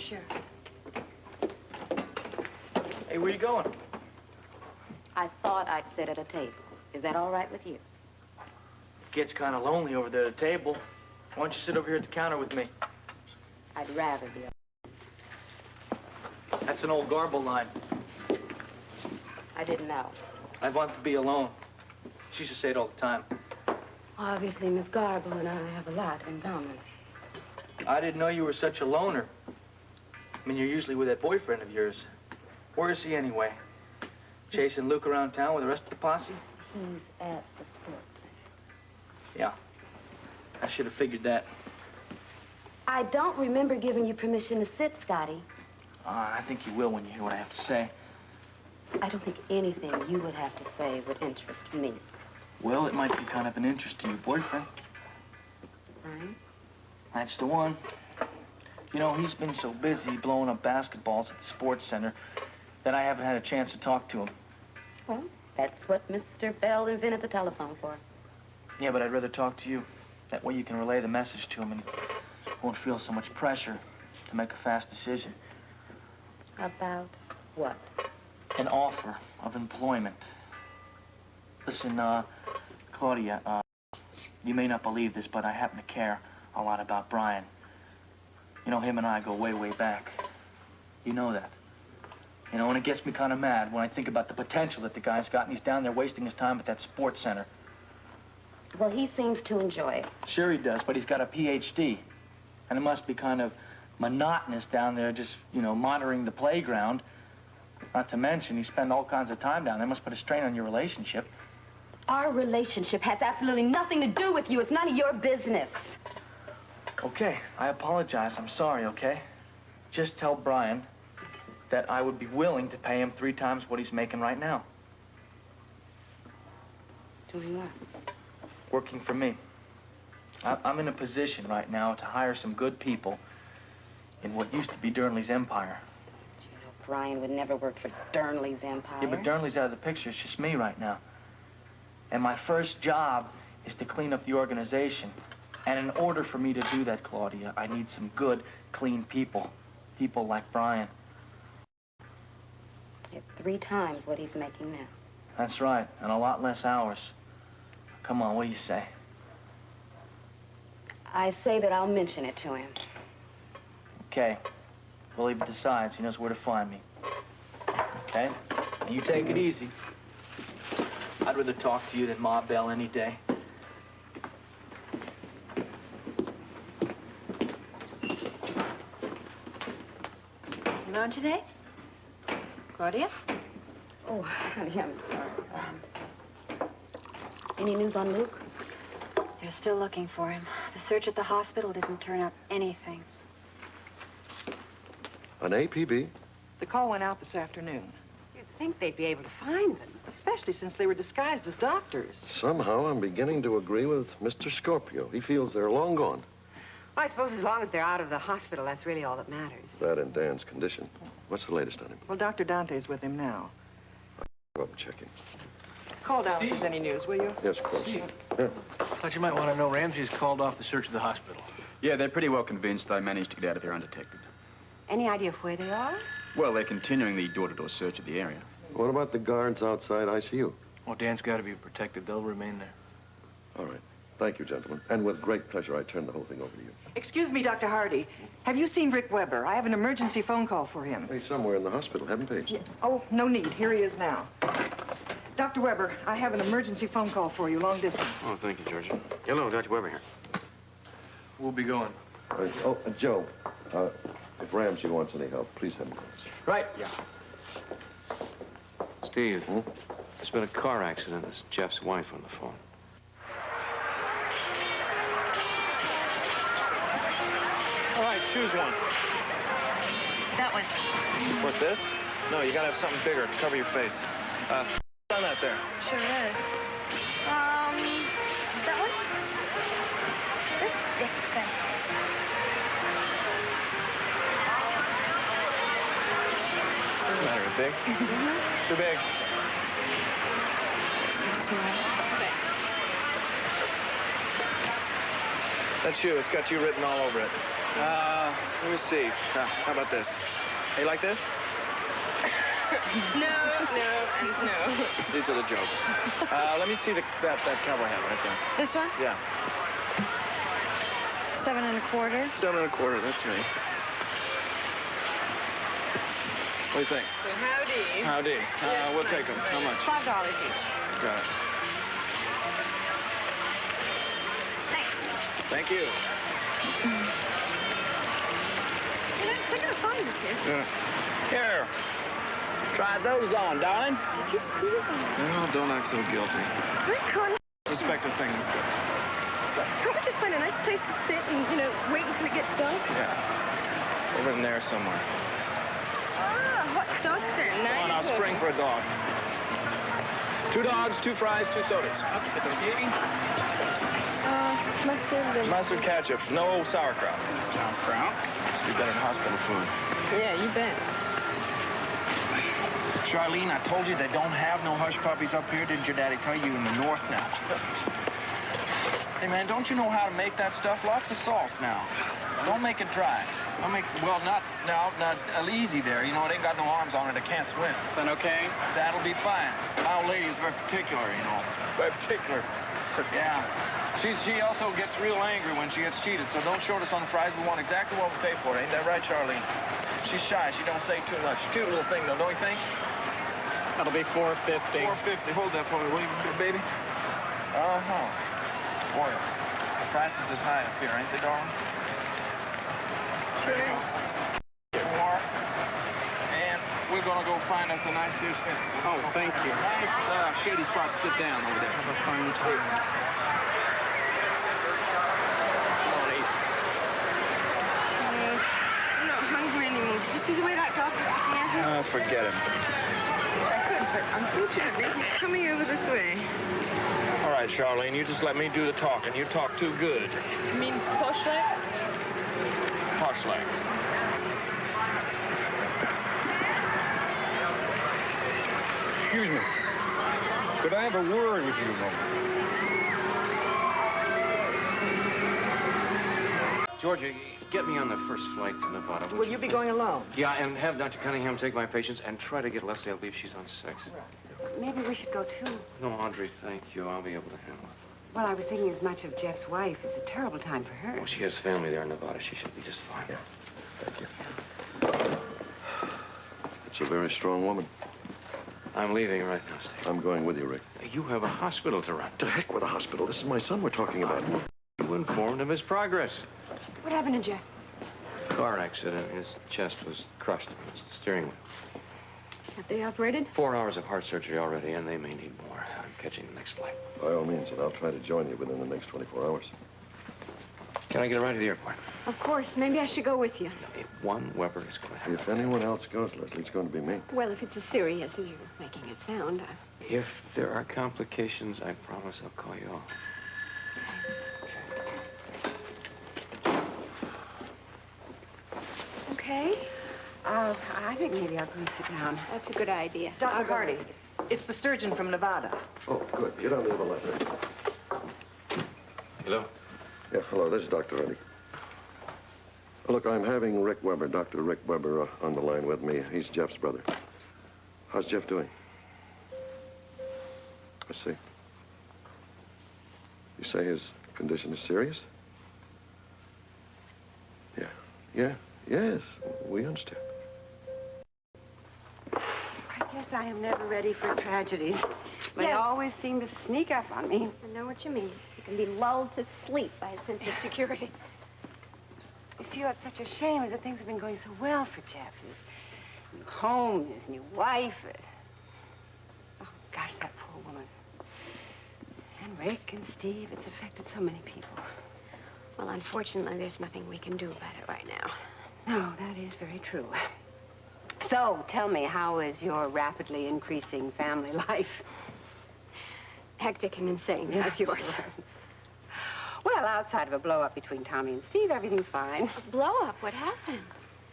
Sure. Hey, where you going? I thought I'd sit at a table. Is that all right with you? It gets kind of lonely over there at the table. Why don't you sit over here at the counter with me? I'd rather be. That's an old Garble line. I didn't know. I want to be alone. She used to say it all the time. Obviously, Miss Garble and I have a lot in common. I didn't know you were such a loner. I mean, you're usually with that boyfriend of yours. Where is he anyway? Chasing Luke around town with the rest of the posse? He's at the sports center. Yeah. I should have figured that. I don't remember giving you permission to sit, Scotty. I think you will when you hear what I have to say. I don't think anything you would have to say would interest me. Well, it might be kind of an interest to your boyfriend. Right? That's the one. You know, he's been so busy blowing up basketballs at the sports center that I haven't had a chance to talk to him. Well, that's what Mr. Bell invented the telephone for. Yeah, but I'd rather talk to you. That way you can relay the message to him and he won't feel so much pressure to make a fast decision. About what? An offer of employment. Listen, Claudia, you may not believe this, but I happen to care a lot about Brian. You know, him and I go way, way back. You know that. You know, and it gets me kind of mad when I think about the potential that the guy's got, and he's down there wasting his time at that sports center. Well, he seems to enjoy it. Sure he does, but he's got a PhD. And it must be kind of monotonous down there just, you know, monitoring the playground. Not to mention, he spends all kinds of time down there. It must put a strain on your relationship. Our relationship has absolutely nothing to do with you. It's none of your business. Okay, I apologize. I'm sorry, okay? Just tell Brian that I would be willing to pay him 3 times what he's making right now. Doing what? Working for me. I'm in a position right now to hire some good people in what used to be Durnley's empire. You know, Brian would never work for Durnley's empire. Yeah, but Durnley's out of the picture. It's just me right now. And my first job is to clean up the organization. And in order for me to do that, Claudia, I need some good, clean people. People like Brian. It's 3 times what he's making now. That's right, and a lot less hours. Come on, what do you say? I say that I'll mention it to him. Okay. Well, he decides. He knows where to find me. Okay? And you take it easy. I'd rather talk to you than Ma Bell any day. Alone today? Claudia? Oh, honey, I'm sorry. Any news on Luke? They're still looking for him. The search at the hospital didn't turn up anything. An APB? The call went out this afternoon, You'd think they'd be able to find them. especially since they were disguised as doctors. Somehow I'm beginning to agree with Mr. Scorpio. He feels they're long gone. I suppose as long as they're out of the hospital, that's really all that matters. That and Dan's condition. What's the latest on him? Well, Dr. Dante's with him now. Go up and check him. Call down if there's any news, will you? Yes, of course. Steve. Yeah. Thought you might want to know Ramsey's called off the search of the hospital. Yeah, they're pretty well convinced I managed to get out of there undetected. Any idea of where they are? Well, they're continuing the door-to-door search of the area. What about the guards outside ICU? Well, Dan's got to be protected. They'll remain there. All right. Thank you, gentlemen. And with great pleasure, I turn the whole thing over to you. Excuse me, Dr. Hardy. Have you seen Rick Weber? I have an emergency phone call for him. He's somewhere in the hospital, haven't they? Oh, no need. Here he is now. Dr. Weber, I have an emergency phone call for you, long distance. Oh, thank you, George. Hello, Dr. Weber here. We'll be going. Joe, if Ramsey wants any help, please have him call us. Right. Yeah. Steve, there's been a car accident. This is Jeff's wife on the phone. All right, choose one. That one. What, this? No, you got to have something bigger to cover your face. On that there. Sure is. That one? This? Yeah, thanks. What's the matter, big? Too big. Too small. That shoe, it's got you written all over it. Let me see. How about this? Hey, like this? No, and no. These are the jokes. Let me see that cowboy hat right there. This one? Yeah. 7 1/4. 7 1/4, that's me. What do you think? Howdy. Howdy. We'll take them. How much? $5 each. Got it. Thanks. Thank you. They're gonna find us here. Yeah. Here. Try those on, darling. Did you see them? No, don't act so guilty. Rick, Suspect a thing is good. can't we just find a nice place to sit and, wait until it gets dark? Yeah. Over in there somewhere. Ah, hot dogs for a night. Come on, I'll spring for a dog. 2 dogs, 2 fries, 2 sodas. Mustard and... Mustard ketchup, no sauerkraut. Sauerkraut? Must be better than hospital food. Yeah, you bet. Charlene, I told you they don't have no hush puppies up here. Didn't your daddy tell you in the north now? Hey, man, don't you know how to make that stuff? Lots of salts now. Don't make it dry. Don't make, well, not easy there. You know, it ain't got no arms on it. It can't swim. Is that okay? That'll be fine. My old lady's very particular, you know. Very particular. Yeah. She also gets real angry when she gets cheated, so don't short us on the fries. We want exactly what we pay for it. Ain't that right, Charlene? She's shy. She don't say too much. Cute little thing, though, don't you think? That'll be $4.50. $4.50. Hold that for me, will you, baby? Uh-huh. Boy, the prices is high up here, ain't they, darling? Sure. Get more. And we're gonna go find us a nice huge thing. Oh, thank you. Nice shady spot to sit down over there. Have a fine time. Come on, eat. I'm not hungry anymore. Did you see the way that dog was looking at you? Forget him. I could, but unfortunately, he's coming over this way. All right, Charlene, you just let me do the talking. You talk too good. You mean posh like? Posh like. Excuse me. Could I have a word with you a moment? Georgia, get me on the first flight to Nevada. Will you be going alone? Yeah, and have Dr. Cunningham take my patients and try to get Lesley. I believe she's on 6. Maybe we should go, too. No, Audrey, thank you. I'll be able to handle it. Well, I was thinking as much of Jeff's wife. It's a terrible time for her. Well, she has family there in Nevada. She should be just fine. Yeah. Thank you. It's a very strong woman. I'm leaving right now, Steve. I'm going with you, Rick. You have a hospital to run. To heck with the hospital. This is my son we're talking about. You informed of his progress. What happened to Jeff? Car accident. His chest was crushed against the steering wheel. Have they operated? 4 hours of heart surgery already, and they may need more. I'm catching the next flight. By all means, and I'll try to join you within the next 24 hours. Can I get a ride to the airport? Of course. Maybe I should go with you. If one Weber is going to have... If anyone else goes, Lesley, it's going to be me. Well, if it's as serious as you're making it sound. If there are complications, I promise I'll call you off. Okay. I think maybe I'll go and sit down. That's a good idea. Dr. Hardy, it's the surgeon from Nevada. Oh, good. Get on the other line, Rick. Hello? Yeah, hello. This is Dr. Hardy. Look, I'm having Rick Weber, Dr. Rick Weber, on the line with me. He's Jeff's brother. How's Jeff doing? I see. You say his condition is serious? Yes, we understand. I guess I am never ready for tragedies. They Yes. always seem to sneak up on me. I know what you mean. You can be lulled to sleep by a sense of security. You feel it's such a shame as that things have been going so well for Jeff. His new home, his new wife. Oh, gosh, that poor woman. And Rick and Steve, it's affected so many people. Well, unfortunately, there's nothing we can do about it right now. No, that is very true. So, tell me, how is your rapidly increasing family life? Hectic and insane, as yours. Well, outside of a blow-up between Tommy and Steve, everything's fine. A blow-up? What happened?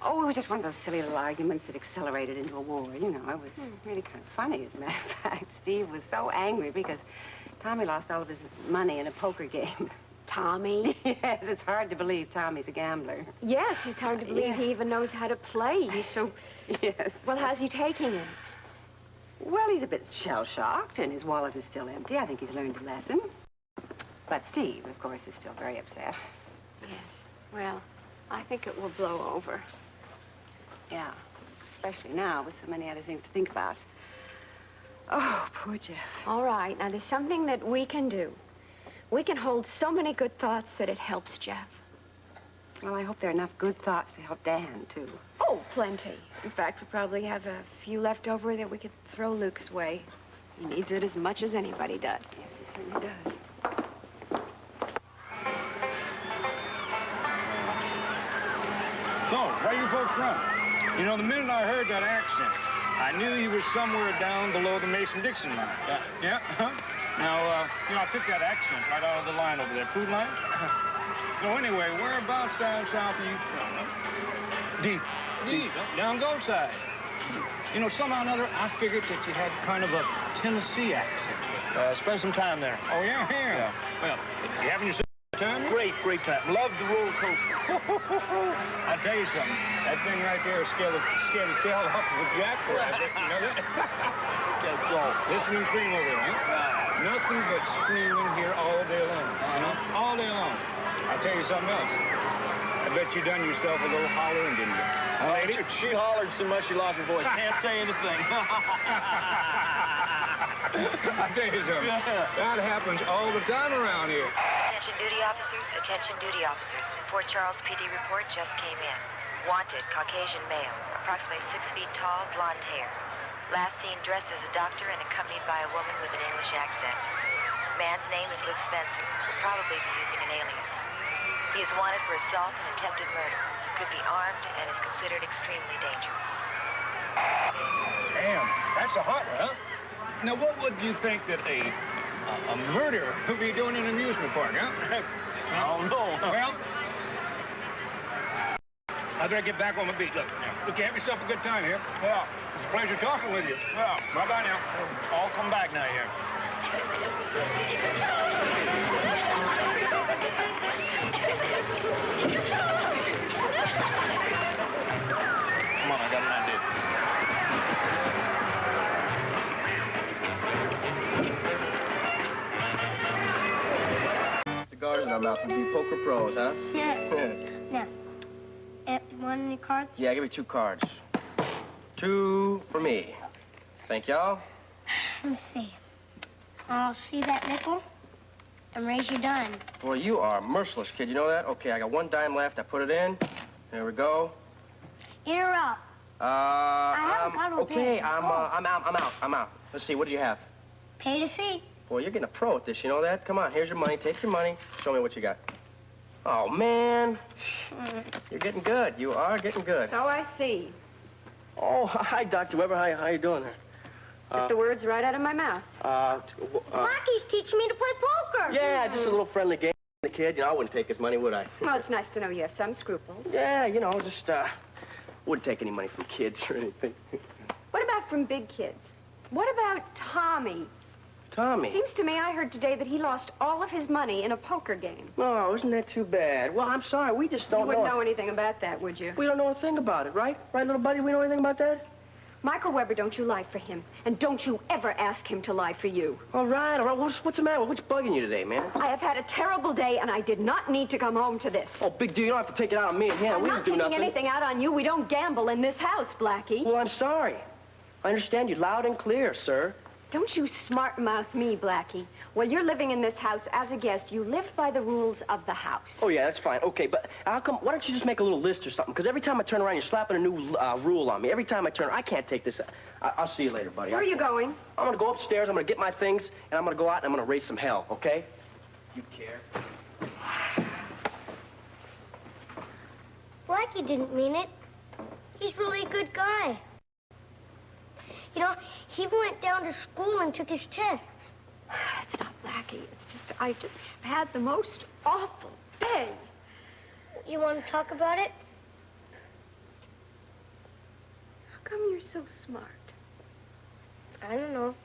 Oh, it was just one of those silly little arguments that accelerated into a war. You know, it was really kind of funny, as a matter of fact. Steve was so angry because Tommy lost all of his money in a poker game. Tommy. Yes, it's hard to believe Tommy's a gambler. Yes, it's hard to believe he even knows how to play. He's so... Yes. Well, how's he taking it? Well, he's a bit shell-shocked, and his wallet is still empty. I think he's learned a lesson. But Steve, of course, is still very upset. Yes. Well, I think it will blow over. Yeah, especially now with so many other things to think about. Oh, poor Jeff. All right. Now, there's something that we can do. We can hold so many good thoughts that it helps Jeff. Well, I hope there are enough good thoughts to help Dan, too. Oh, plenty. In fact, we probably have a few left over that we could throw Luke's way. He needs it as much as anybody does. Yes, he certainly does. So, where you folks from? You know, the minute I heard that accent, I knew you were somewhere down below the Mason-Dixon line. Yeah? Huh? Now, you know, I picked that accent right out of the line over there. Food line? So anyway, whereabouts down south are you from? Huh? Deep. Down Gulf side. You know, somehow or another, I figured that you had kind of a Tennessee accent. Spend some time there. Oh, yeah? Well, you having yourself a time? Great time. Love the roller coaster. I'll tell you something. That thing right there will scare the tail off of a jackrabbit. You know that? That's all. Listen to him scream over there, huh? Nothing but screaming here all day long. You know? All day long. I'll tell you something else. I bet you done yourself a little hollering, didn't you? Lady? She hollered so much she lost her voice. Can't say anything. I'll tell you something. That happens all the time around here. Attention duty officers, attention duty officers. Port Charles PD report just came in. Wanted, Caucasian male, approximately 6 feet tall, blonde hair. Last seen dressed as a doctor and accompanied by a woman with an English accent. Man's name is Luke Spencer, will probably be using an alias. He is wanted for assault and attempted murder. Could be armed and is considered extremely dangerous. Damn, that's a hot one, huh? Now, what would you think that a murderer would be doing in an amusement park, huh? Oh, no. Well, I better get back on my beat. Look, you have yourself a good time here. Yeah. It's a pleasure talking with you. Yeah. Bye-bye now. I'll come back now here. Come on, I got an idea. Cigars in our mouth and be poker pros, huh? Yeah. Now, want any cards? Yeah, give me 2 cards. 2 for me. Thank y'all. Let's see. I'll see that nickel and raise your dime. Boy, you are a merciless kid. You know that? Okay, I got 1 dime left. I put it in. There we go. In or out? Okay, I'm out. Let's see, what do you have? Pay to see. Boy, you're getting a pro at this, you know that? Come on, here's your money. Take your money. Show me what you got. Oh, man. You're getting good. You are getting good. So I see. Oh, hi, Dr. Weber. How you doing there? Took the words right out of my mouth. Blacky's teaching me to play poker. Yeah, just a little friendly game with the kid. You know, I wouldn't take his money, would I? Well, it's nice to know you have some scruples. Yeah, you know, just, wouldn't take any money from kids or anything. What about from big kids? What about Tommy? Tommy? Seems to me I heard today that he lost all of his money in a poker game. No, isn't that too bad? Well, I'm sorry, we just don't You wouldn't know anything about that, would you? We don't know a thing about it, right? Right, little buddy? We know anything about that? Michael Weber, don't you lie for him. And don't you ever ask him to lie for you. All right. What's the matter? What's bugging you today, man? I have had a terrible day, and I did not need to come home to this. Oh, big deal. You don't have to take it out on me and him. I'm We not didn't do taking nothing. anything out on you. We don't gamble in this house, Blackie. Well, I'm sorry. I understand you loud and clear, sir. Don't you smart-mouth me, Blackie. While you're living in this house as a guest, you live by the rules of the house. Oh, yeah, that's fine. Okay, but how come, why don't you just make a little list or something? Because every time I turn around, you're slapping a new rule on me. Every time I turn, I can't take this. I'll see you later, buddy. Where are you going? I'm going to go upstairs, I'm going to get my things, and I'm going to go out and I'm going to raise some hell, okay? You care? Blackie didn't mean it. He's really a good guy. You know, he went down to school and took his tests. It's not Blackie. It's just, I just have had the most awful day. You want to talk about it? How come you're so smart? I don't know.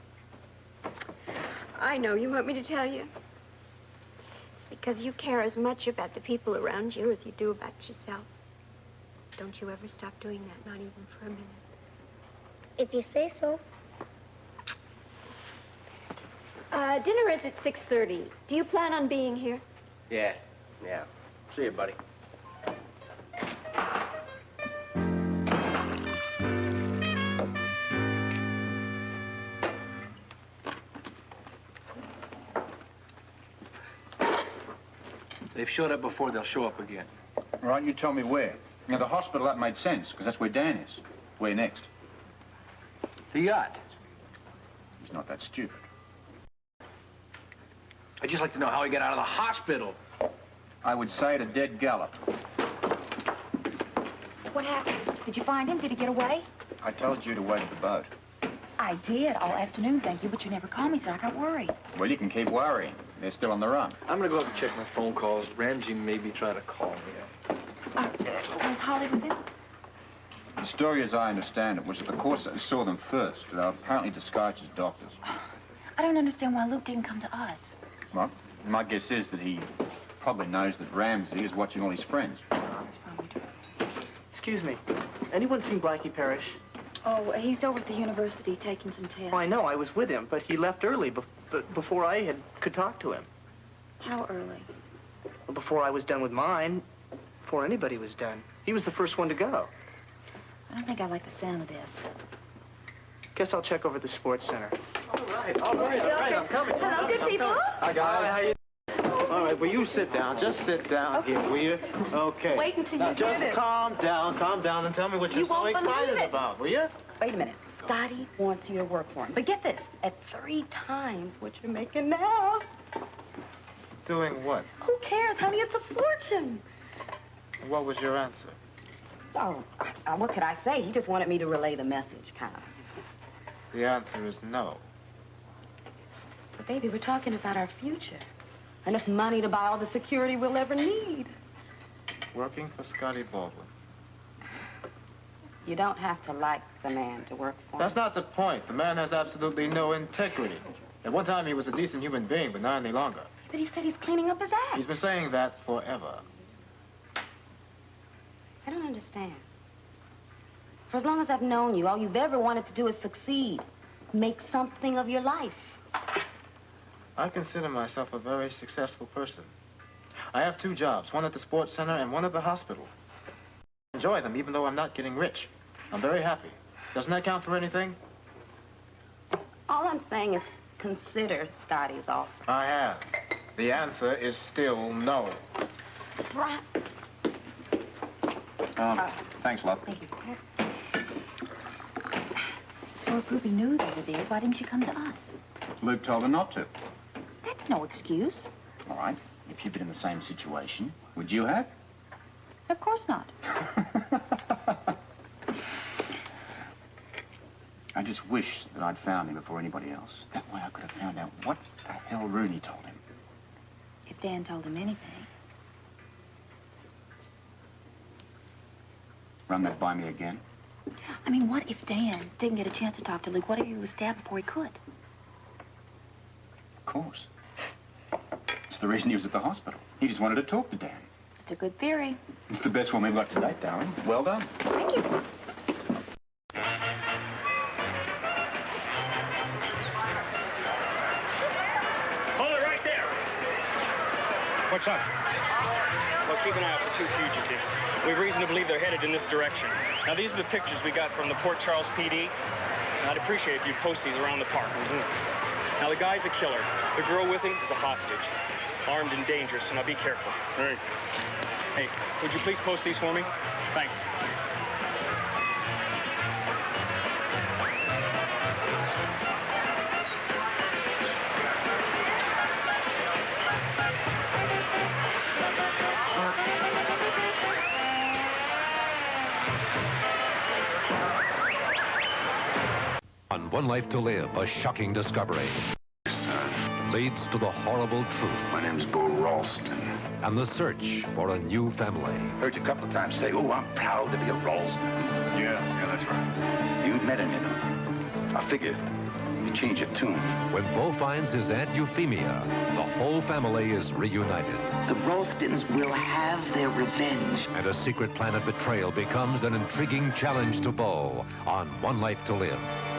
I know. You want me to tell you? It's Because you care as much about the people around you as you do about yourself. Don't you ever stop doing that, not even for a minute. If you say so. Dinner is at 6:30. Do you plan on being here? Yeah. See you, buddy. They've showed up before, they'll show up again. All right, you tell me where. Now, the hospital, that made sense, because that's where Dan is. Where next? The yacht. He's not that stupid. I'd just like to know how he got out of the hospital. I would say at a dead gallop. What happened? Did you find him? Did he get away? I told you to wait at the boat. I did all afternoon, thank you, but you never called me, so I got worried. Well, you can keep worrying. They're still on the run. I'm gonna go up and check my phone calls. Ramsey may be trying to call me. Was Holly with him? The story, as I understand it, was that the Corsairs saw them first. They were apparently disguised as doctors. I don't understand why Luke didn't come to us. Well, my guess is that he probably knows that Ramsey is watching all his friends. Excuse me. Anyone seen Blackie Parrish? Oh, he's over at the university taking some tests. Oh, I know. I was with him, but he left early before I could talk to him. How early? Before I was done with mine. Before anybody was done. He was the first one to go. I don't think I like the sound of this. Guess I'll check over at the sports center. All right, I'm coming. Hello, good people. Hi, guys. How you? All right, well, you sit down. Just sit down here, will you? Okay. Wait until now, you just get it. calm down, and tell me what you're so won't believe excited it. about, will you? Wait a minute. Scotty wants you to work for him. But get this, at 3 times what you're making now. Doing what? Who cares, honey? It's a fortune. What was your answer? Oh, what could I say? He just wanted me to relay the message, kind of. The answer is no. But, baby, we're talking about our future. Enough money to buy all the security we'll ever need. Working for Scotty Baldwin. You don't have to like the man to work for him. That's not the point. The man has absolutely no integrity. At one time, he was a decent human being, but not any longer. But he said he's cleaning up his act. He's been saying that forever. I don't understand. For as long as I've known you, all you've ever wanted to do is succeed. Make something of your life. I consider myself a very successful person. I have 2 jobs, one at the sports center and one at the hospital. I enjoy them, even though I'm not getting rich. I'm very happy. Doesn't that count for anything? All I'm saying is consider Scotty's offer. I have. The answer is still no. Right. Thanks, love. Thank you. So if Ruby knew they were there, why didn't she come to us? Luke told her not to. That's no excuse. All right. If you'd been in the same situation, would you have? Of course not. I just wish that I'd found him before anybody else. That way I could have found out what the hell Rooney told him. If Dan told him anything. Run that by me again. I mean, what if Dan didn't get a chance to talk to Luke? What if he was stabbed before he could? Of course. It's the reason he was at the hospital. He just wanted to talk to Dan. It's a good theory. It's the best one we've got to date, darling. Well done. Thank you. Hold it right there. What's up? Well, keep an eye out for 2 fugitives. We have reason to believe they're headed in this direction. Now, these are the pictures we got from the Port Charles PD. I'd appreciate if you'd post these around the park. Now, the guy's a killer. The girl with him is a hostage. Armed and dangerous, so now be careful. All right. Hey, would you please post these for me? Thanks. On One Life to Live, a shocking discovery leads to the horrible truth. My name's Bo Ralston. And the search for a new family. Heard you a couple of times say, oh, I'm proud to be a Ralston. Yeah, that's right. You met any of them? I figure change of tune. When Bo finds his Aunt Euphemia, the whole family is reunited. The Ralstons will have their revenge. And a secret plan of betrayal becomes an intriguing challenge to Bo on One Life to Live.